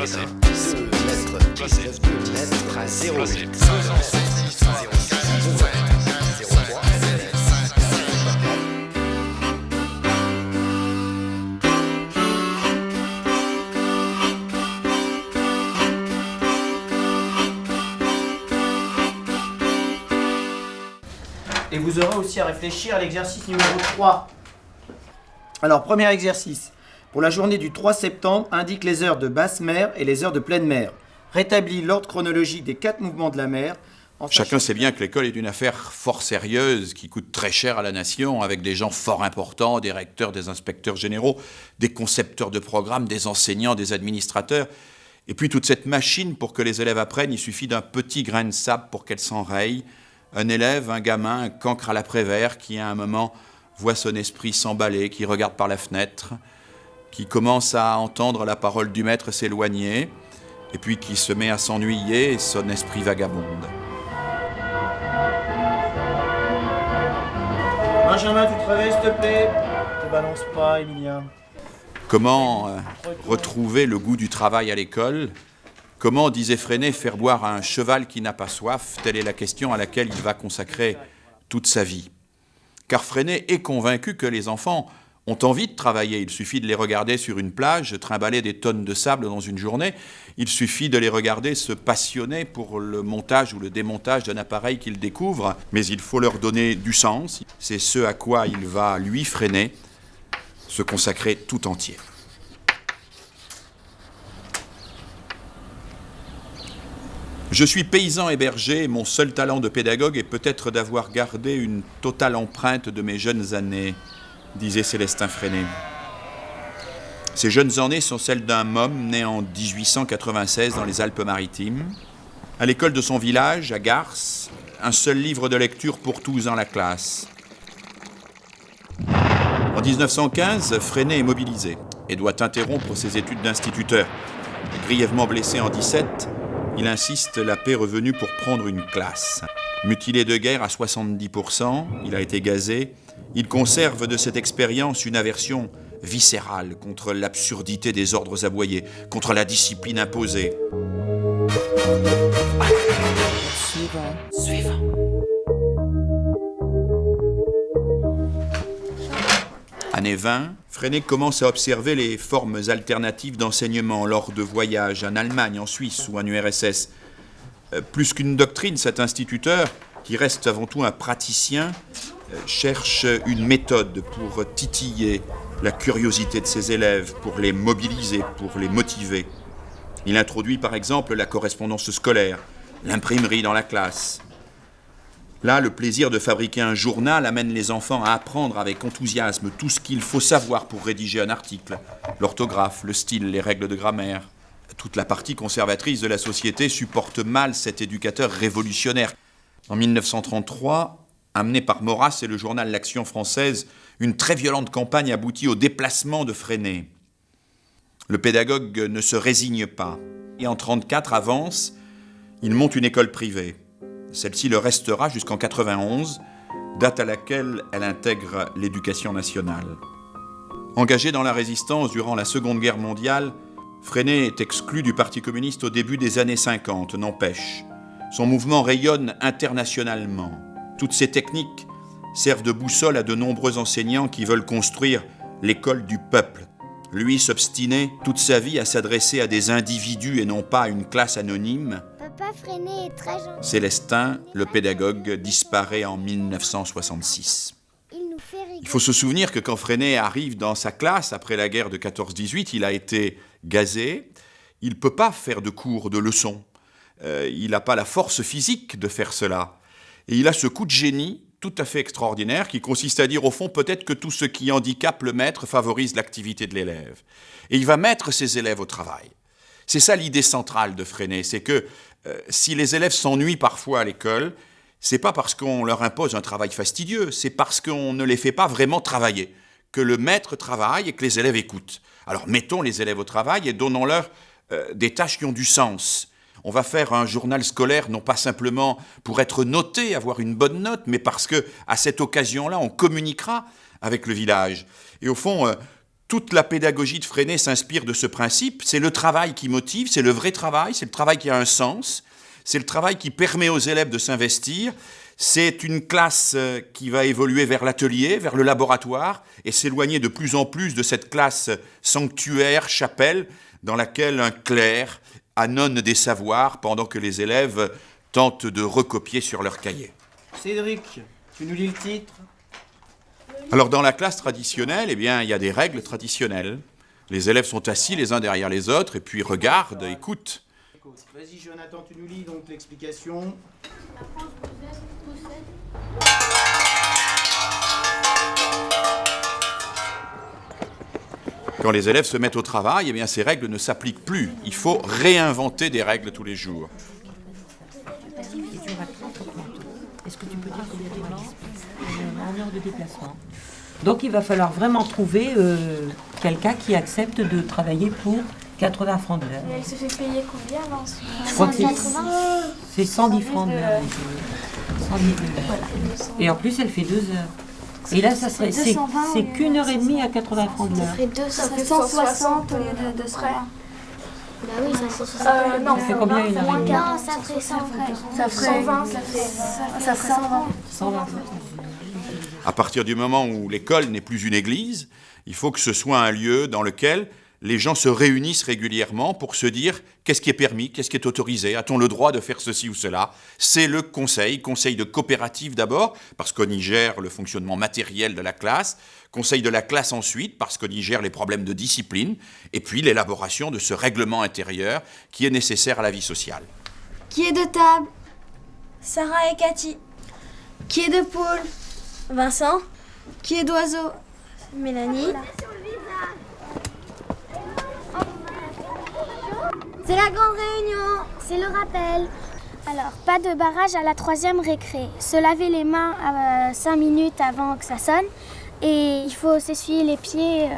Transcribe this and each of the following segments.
Placé. 2 mètres. Placé. 2 mètres. 0. Placé. Et vous aurez aussi à réfléchir à l'exercice numéro 3. Alors, premier exercice. Pour la journée du 3 septembre, indique les heures de basse mer et les heures de pleine mer. Rétablit l'ordre chronologique des 4 mouvements de la mer. Chacun sait bien que l'école est une affaire fort sérieuse qui coûte très cher à la nation, avec des gens fort importants, des recteurs, des inspecteurs généraux, des concepteurs de programmes, des enseignants, des administrateurs. Et puis toute cette machine pour que les élèves apprennent, il suffit d'un petit grain de sable pour qu'elle s'enraye. Un élève, un gamin, un cancre à l'après-vert qui à un moment voit son esprit s'emballer, qui regarde par la fenêtre, qui commence à entendre la parole du maître s'éloigner, et puis qui se met à s'ennuyer et son esprit vagabonde. Benjamin, tu te réveilles, s'il te plaît? Ne te balance pas, Emilien. Comment retrouver le goût du travail à l'école? Comment, disait Freinet, faire boire à un cheval qui n'a pas soif? Telle est la question à laquelle il va consacrer toute sa vie. Car Freinet est convaincu que les enfants ont envie de travailler. Il suffit de les regarder sur une plage, trimballer des tonnes de sable dans une journée. Il suffit de les regarder se passionner pour le montage ou le démontage d'un appareil qu'ils découvrent. Mais il faut leur donner du sens. C'est ce à quoi il va, lui, Freinet, se consacrer tout entier. Je suis paysan et berger, mon seul talent de pédagogue est peut-être d'avoir gardé une totale empreinte de mes jeunes années, disait Célestin Freinet. Ces jeunes années sont celles d'un môme né en 1896 dans les Alpes-Maritimes. À l'école de son village, à Garces, un seul livre de lecture pour tous dans la classe. En 1915, Freinet est mobilisé et doit interrompre ses études d'instituteur. Grièvement blessé en 17, il insiste, la paix revenue, pour prendre une classe. Mutilé de guerre à 70%, il a été gazé. Il conserve de cette expérience une aversion viscérale contre l'absurdité des ordres aboyés, contre la discipline imposée. Suivant. Année 20, Freinet commence à observer les formes alternatives d'enseignement lors de voyages en Allemagne, en Suisse ou en URSS. Plus qu'une doctrine, cet instituteur, qui reste avant tout un praticien, cherche une méthode pour titiller la curiosité de ses élèves, pour les mobiliser, pour les motiver. Il introduit par exemple la correspondance scolaire, l'imprimerie dans la classe. Là, le plaisir de fabriquer un journal amène les enfants à apprendre avec enthousiasme tout ce qu'il faut savoir pour rédiger un article, l'orthographe, le style, les règles de grammaire. Toute la partie conservatrice de la société supporte mal cet éducateur révolutionnaire. En 1933, amené par Maurras et le journal L'Action française, une très violente campagne aboutit au déplacement de Freinet. Le pédagogue ne se résigne pas et en 1934 avance, il monte une école privée. Celle-ci le restera jusqu'en 1991, date à laquelle elle intègre l'éducation nationale. Engagé dans la résistance durant la Seconde Guerre mondiale, Freinet est exclu du Parti communiste au début des années 50, n'empêche. Son mouvement rayonne internationalement. Toutes ces techniques servent de boussole à de nombreux enseignants qui veulent construire l'école du peuple. Lui s'obstinait toute sa vie à s'adresser à des individus et non pas à une classe anonyme. Papa Freinet est très gentil. Célestin, le pédagogue, disparaît en 1966. Il faut se souvenir que quand Freinet arrive dans sa classe après la guerre de 14-18, il a été gazé. Il ne peut pas faire de cours, de leçons. Il n'a pas la force physique de faire cela. Et il a ce coup de génie tout à fait extraordinaire qui consiste à dire au fond peut-être que tout ce qui handicape le maître favorise l'activité de l'élève. Et il va mettre ses élèves au travail. C'est ça l'idée centrale de Freinet, c'est que si les élèves s'ennuient parfois à l'école, c'est pas parce qu'on leur impose un travail fastidieux, c'est parce qu'on ne les fait pas vraiment travailler, que le maître travaille et que les élèves écoutent. Alors mettons les élèves au travail et donnons-leur des tâches qui ont du sens. On va faire un journal scolaire non pas simplement pour être noté, avoir une bonne note, mais parce que à cette occasion-là, on communiquera avec le village. Et au fond, Toute la pédagogie de Freinet s'inspire de ce principe. C'est le travail qui motive, c'est le vrai travail, c'est le travail qui a un sens, c'est le travail qui permet aux élèves de s'investir. C'est une classe qui va évoluer vers l'atelier, vers le laboratoire, et s'éloigner de plus en plus de cette classe sanctuaire, chapelle, dans laquelle un clerc annonce des savoirs pendant que les élèves tentent de recopier sur leur cahier. Cédric, tu nous lis le titre? Alors dans la classe traditionnelle, eh bien, il y a des règles traditionnelles. Les élèves sont assis les uns derrière les autres et puis regardent, écoutent. Vas-y Jonathan, tu nous lis donc l'explication. Quand les élèves se mettent au travail, eh bien, ces règles ne s'appliquent plus. Il faut réinventer des règles tous les jours. Est-ce que tu peux dire combien de temps en heure de déplacement? Donc il va falloir vraiment trouver quelqu'un qui accepte de travailler pour 80 francs de l'heure. Et elle se fait payer combien avant? Je crois que c'est 110 francs de l'heure. 110 de l'heure. Et en plus elle fait 2 heures. Et là ça serait c'est qu'une heure et demie à 80 francs de l'heure. Ça fait 160 au lieu de 200. Bah oui, ça fait 160. Non, ça fait combien une heure et demie? Non, ça ferait 100. Ça ferait 120. Ça ferait 120. 120. À partir du moment où l'école n'est plus une église, il faut que ce soit un lieu dans lequel les gens se réunissent régulièrement pour se dire qu'est-ce qui est permis, qu'est-ce qui est autorisé, a-t-on le droit de faire ceci ou cela. C'est le conseil de coopérative d'abord, parce qu'on y gère le fonctionnement matériel de la classe, conseil de la classe ensuite, parce qu'on y gère les problèmes de discipline, et puis l'élaboration de ce règlement intérieur qui est nécessaire à la vie sociale. Qui est de table? Sarah et Cathy. Qui est de poule? Vincent. Qui est d'oiseau? Mélanie. C'est la grande réunion, c'est le rappel. Alors, pas de barrage à la 3e récré. Se laver les mains 5 minutes avant que ça sonne. Et il faut s'essuyer les pieds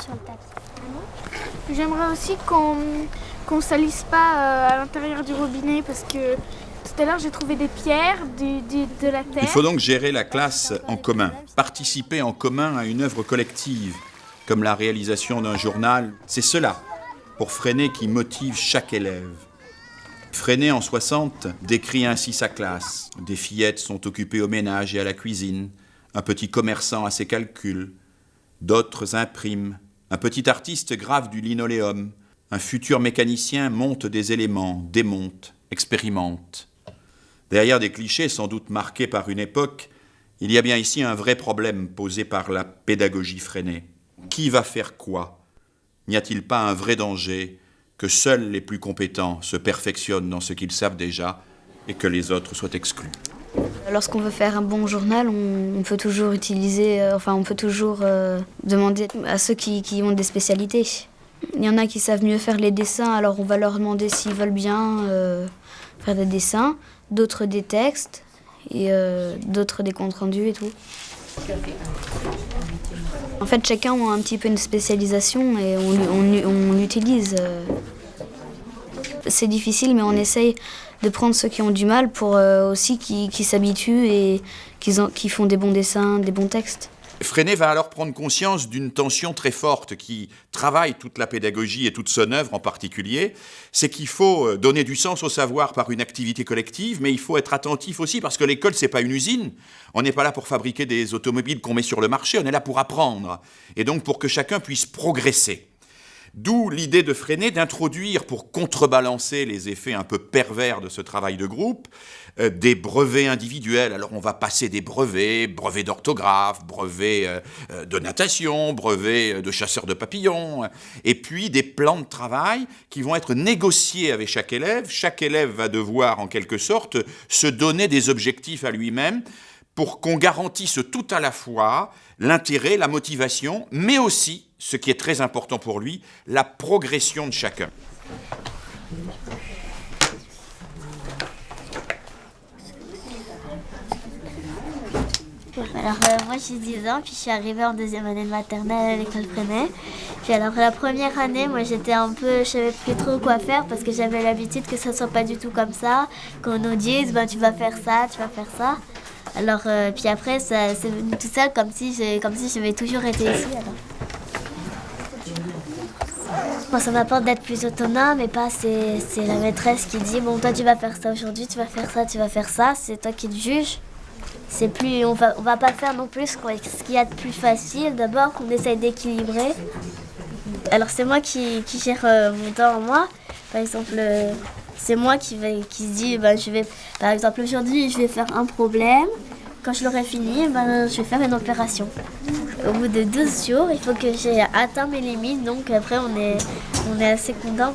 sur le tapis. J'aimerais aussi qu'on salisse pas à l'intérieur du robinet parce que tout à l'heure j'ai trouvé des pierres, de la terre. Il faut donc gérer la classe en commun, participer en commun à une œuvre collective, comme la réalisation d'un journal. C'est cela, pour Freinet, qui motive chaque élève. Freinet, en 60, décrit ainsi sa classe. Des fillettes sont occupées au ménage et à la cuisine, un petit commerçant à ses calculs, d'autres impriment, un petit artiste grave du linoléum, un futur mécanicien monte des éléments, démonte, expérimente. Derrière des clichés sans doute marqués par une époque, il y a bien ici un vrai problème posé par la pédagogie Freinet. Qui va faire quoi? N'y a-t-il pas un vrai danger que seuls les plus compétents se perfectionnent dans ce qu'ils savent déjà et que les autres soient exclus? Lorsqu'on veut faire un bon journal, on peut toujours demander à ceux qui ont des spécialités. Il y en a qui savent mieux faire les dessins, alors on va leur demander s'ils veulent bien faire des dessins, d'autres des textes, et d'autres des comptes rendus et tout. En fait, chacun a un petit peu une spécialisation et on l'utilise. C'est difficile, mais on essaye de prendre ceux qui ont du mal pour aussi qui s'habituent et qui font des bons dessins, des bons textes. Freinet va alors prendre conscience d'une tension très forte qui travaille toute la pédagogie et toute son œuvre en particulier. C'est qu'il faut donner du sens au savoir par une activité collective, mais il faut être attentif aussi parce que l'école, c'est pas une usine. On n'est pas là pour fabriquer des automobiles qu'on met sur le marché, on est là pour apprendre. Et donc pour que chacun puisse progresser. D'où l'idée de Freinet d'introduire, pour contrebalancer les effets un peu pervers de ce travail de groupe, des brevets individuels. Alors on va passer des brevets d'orthographe, brevets de natation, brevets de chasseur de papillons, et puis des plans de travail qui vont être négociés avec chaque élève. Chaque élève va devoir en quelque sorte se donner des objectifs à lui-même pour qu'on garantisse tout à la fois l'intérêt, la motivation, mais aussi, ce qui est très important pour lui, la progression de chacun. Alors moi j'ai 10 ans, puis je suis arrivée en 2e année de maternelle à l'école Freinet. Puis alors la première année, moi j'étais je savais plus trop quoi faire parce que j'avais l'habitude que ça soit pas du tout comme ça, qu'on nous dise tu vas faire ça, tu vas faire ça. Alors puis après ça c'est venu tout seul comme si j'avais toujours été ici. Alors. Moi, ça m'apporte d'être plus autonome et pas c'est la maîtresse qui dit bon toi tu vas faire ça aujourd'hui, tu vas faire ça, tu vas faire ça. C'est toi qui te juges. C'est plus on va pas faire non plus ce qu'il y a de plus facile. D'abord on essaye d'équilibrer. Alors c'est moi qui gère mon temps moi. Par exemple c'est moi qui se dit je vais par exemple aujourd'hui je vais faire un problème. Quand je l'aurai fini, je vais faire une opération. Au bout de 12 jours, il faut que j'ai atteint mes limites. Donc après, on est assez content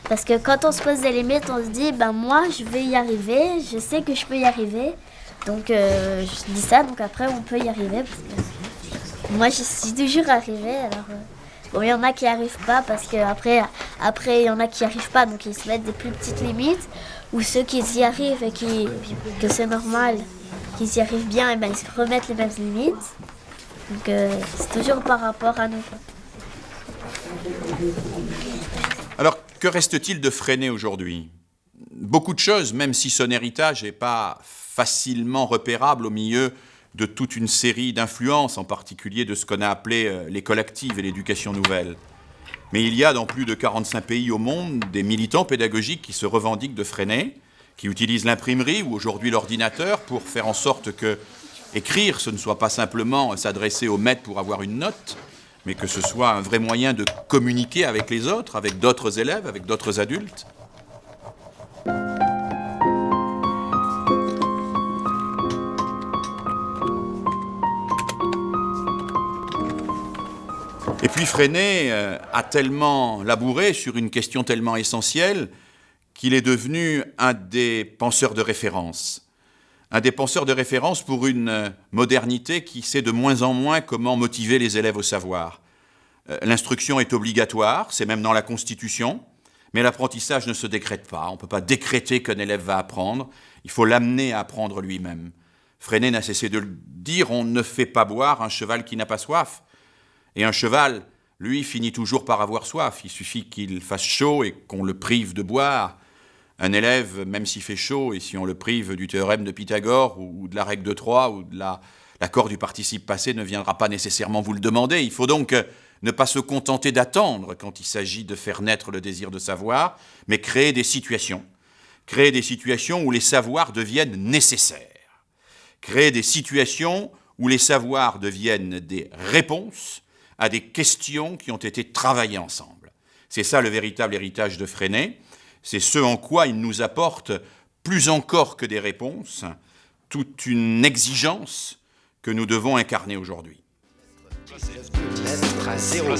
parce que quand on se pose des limites, on se dit, moi, je vais y arriver. Je sais que je peux y arriver. Donc je dis ça, donc après, on peut y arriver. Parce que moi, je suis toujours arrivée. Alors, il y en a qui n'y arrivent pas parce qu'après, il y en a qui n'y arrivent pas. Donc ils se mettent des plus petites limites. Ou ceux qui y arrivent et que c'est normal. Qu'ils y arrivent bien, et ils se remettent les mêmes limites. Donc c'est toujours par rapport à nous. Alors, que reste-t-il de Freinet aujourd'hui? Beaucoup de choses, même si son héritage n'est pas facilement repérable au milieu de toute une série d'influences, en particulier de ce qu'on a appelé l'école active et l'éducation nouvelle. Mais il y a dans plus de 45 pays au monde des militants pédagogiques qui se revendiquent de Freinet, qui utilisent l'imprimerie ou aujourd'hui l'ordinateur pour faire en sorte que écrire, ce ne soit pas simplement s'adresser au maître pour avoir une note, mais que ce soit un vrai moyen de communiquer avec les autres, avec d'autres élèves, avec d'autres adultes. Et puis Freinet a tellement labouré sur une question tellement essentielle qu'il est devenu un des penseurs de référence. Un des penseurs de référence pour une modernité qui sait de moins en moins comment motiver les élèves au savoir. L'instruction est obligatoire, c'est même dans la Constitution, mais l'apprentissage ne se décrète pas. On ne peut pas décréter qu'un élève va apprendre, il faut l'amener à apprendre lui-même. Freinet n'a cessé de le dire, on ne fait pas boire un cheval qui n'a pas soif. Et un cheval, lui, finit toujours par avoir soif. Il suffit qu'il fasse chaud et qu'on le prive de boire. Un élève, même s'il fait chaud, et si on le prive du théorème de Pythagore ou de la règle de Troie ou de l'accord du participe passé, ne viendra pas nécessairement vous le demander. Il faut donc ne pas se contenter d'attendre quand il s'agit de faire naître le désir de savoir, mais créer des situations. Créer des situations où les savoirs deviennent nécessaires. Créer des situations où les savoirs deviennent des réponses à des questions qui ont été travaillées ensemble. C'est ça le véritable héritage de Freinet. C'est ce en quoi il nous apporte, plus encore que des réponses, toute une exigence que nous devons incarner aujourd'hui. Lettre à 0.